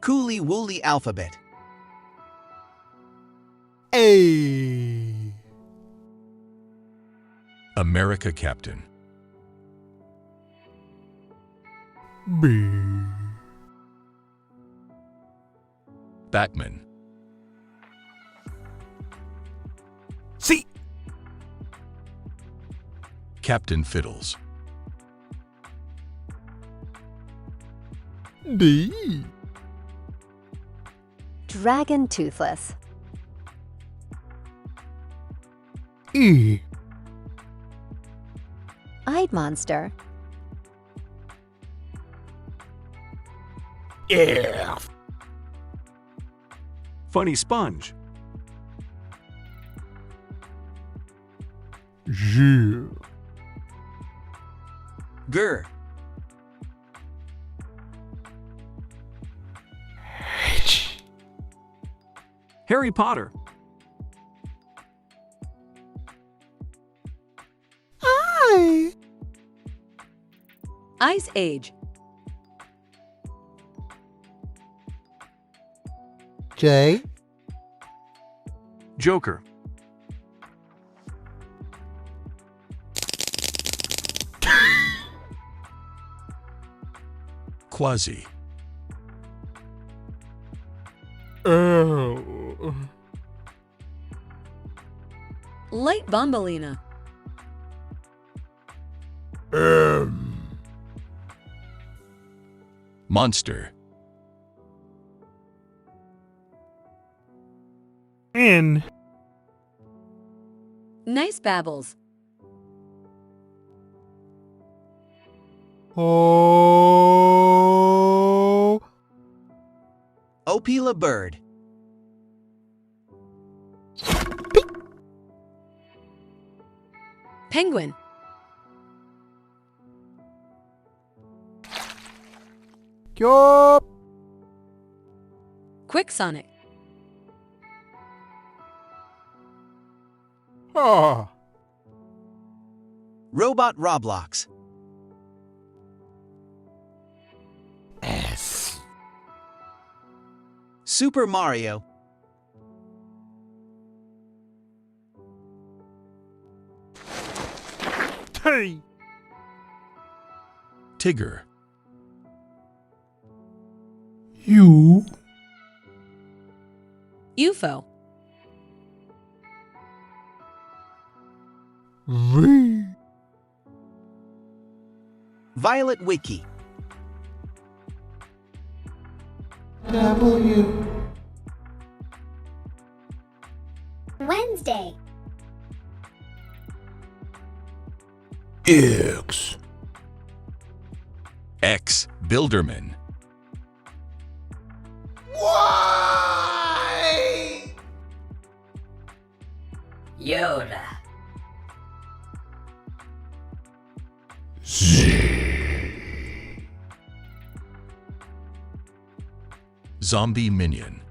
Coolie Wooly Alphabet. A. America Captain. B. Batman. C. Captain Fiddles. D. Dragon Toothless. E. Eyed Monster. F. Funny Sponge. G. Grr. H. Harry Potter. I. Ice Age. J. Joker. KWAZII. L. Light Bombalina. M. Monster. N. Nice Babbles. O. Opila Bird. Penguin. Yup. Quick Sonic. Ah. Robot Roblox. S. Super Mario. T. TIGGER. U. UFO. V. Violet Wiki. W. Wednesday. X. X. Builderman. Y. Yoda. Zombie Minion.